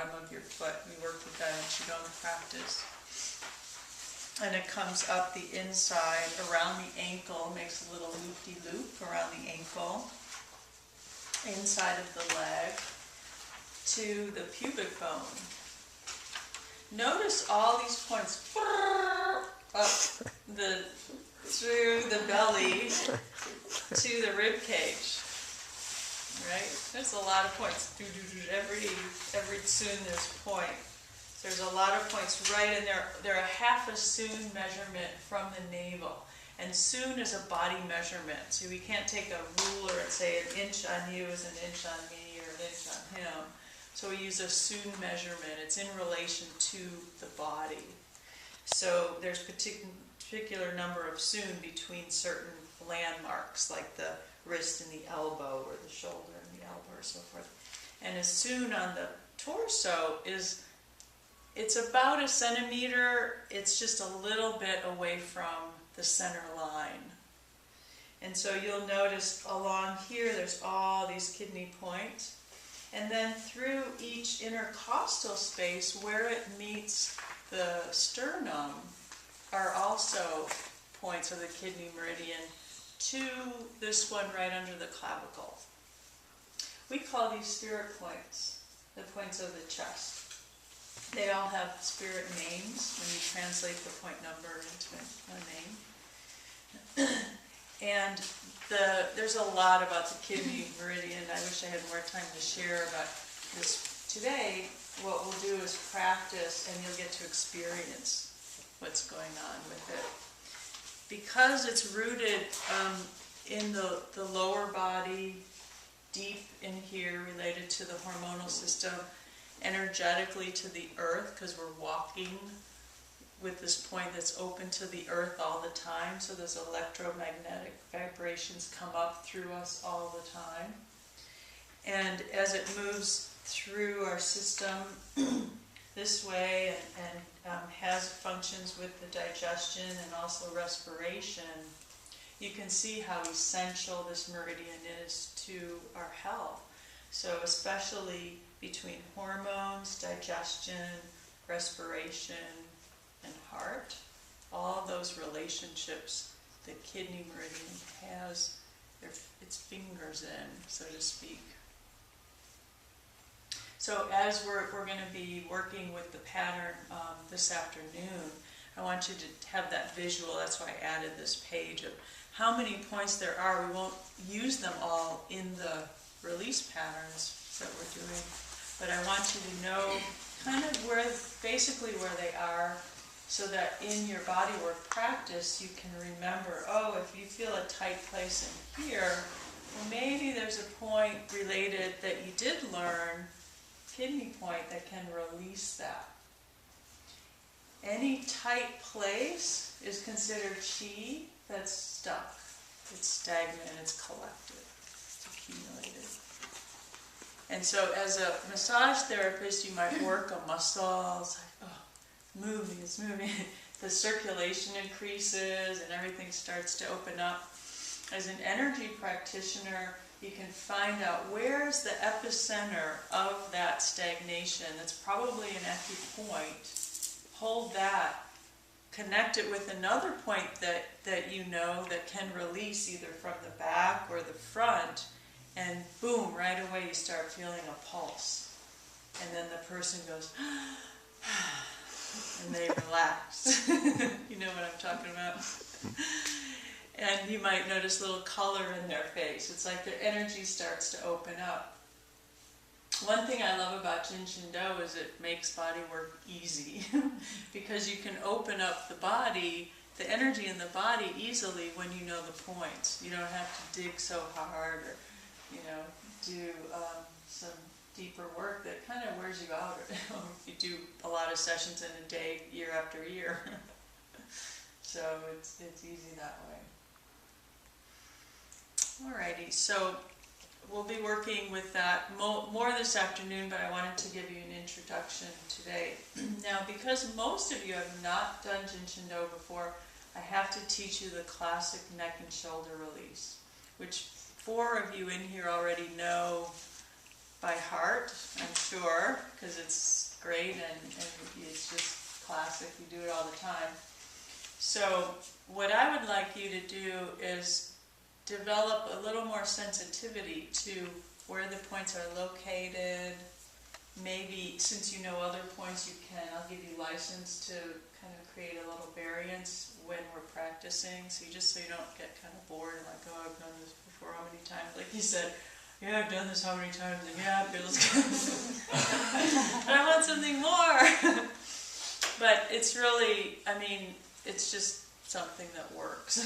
of your foot. We work with that in Qigong practice. And it comes up the inside around the ankle, makes a little loop-de-loop around the ankle, inside of the leg, to the pubic bone. Notice all these points up through the belly to the rib cage. Right? There's a lot of points. Every tsun there's a point. There's a lot of points right in there. They're a half a tsun measurement from the navel. And tsun is a body measurement. So we can't take a ruler and say an inch on you is an inch on me or an inch on him. So we use a tsun measurement. It's in relation to the body. So there's particular number of tsun between certain landmarks, like the wrist and the elbow, or the shoulder and the elbow, or so forth. And a tsun on the torso it's about a centimeter. It's just a little bit away from the center line. And so you'll notice along here there's all these kidney points. And then through each intercostal space where it meets the sternum are also points of the kidney meridian to this one right under the clavicle. We call these spirit points, the points of the chest. They all have spirit names when you translate the point number into a name. And there's a lot about the kidney meridian. I wish I had more time to share about this today. What we'll do is practice, and you'll get to experience what's going on with it. Because it's rooted in the lower body, deep in here, related to the hormonal system, energetically to the earth, because we're walking with this point that's open to the earth all the time, so those electromagnetic vibrations come up through us all the time. And as it moves through our system this way and has functions with the digestion and also respiration, you can see how essential this meridian is to our health. So especially between hormones, digestion, respiration, and heart, all those relationships the kidney meridian has its fingers in, so to speak. So as we're going to be working with the pattern this afternoon, I want you to have that visual. That's why I added this page of how many points there are. We won't use them all in the release patterns that we're doing, but I want you to know kind of basically where they are, so that in your bodywork practice you can remember, oh, if you feel a tight place in here, well, maybe there's a point related that you did learn, kidney point, that can release that. Any tight place is considered chi that's stuck. It's stagnant, it's collected, it's accumulated. And so as a massage therapist, you might work a muscle. It's like, oh, it's moving. The circulation increases and everything starts to open up. As an energy practitioner, you can find out where's the epicenter of that stagnation. That's probably an acupoint. Hold that. Connect it with another point that you know that can release either from the back or the front. And boom, right away you start feeling a pulse. And then the person goes, and they relax. You know what I'm talking about? And you might notice a little color in their face. It's like their energy starts to open up. One thing I love about Jin Shin Do is it makes body work easy. Because you can open up the body, the energy in the body easily when you know the points. You don't have to dig so hard or do some deeper work that kind of wears you out if you do a lot of sessions in a day, year after year. So it's easy that way. Alrighty, so we'll be working with that more this afternoon, but I wanted to give you an introduction today. Now, because most of you have not done Jin Shin Do before, I have to teach you the classic neck and shoulder release, which 4 of you in here already know by heart, I'm sure, because it's great and it's just classic. You do it all the time. So what I would like you to do is develop a little more sensitivity to where the points are located. Maybe, since you know other points, I'll give you license to kind of create a little variance when we're practicing, so you don't get kind of bored and like, oh, I've done this before, how many times? Like you said, yeah, I've done this how many times, and yeah, it feels good. But I want something more. But it's really, I mean, it's just something that works.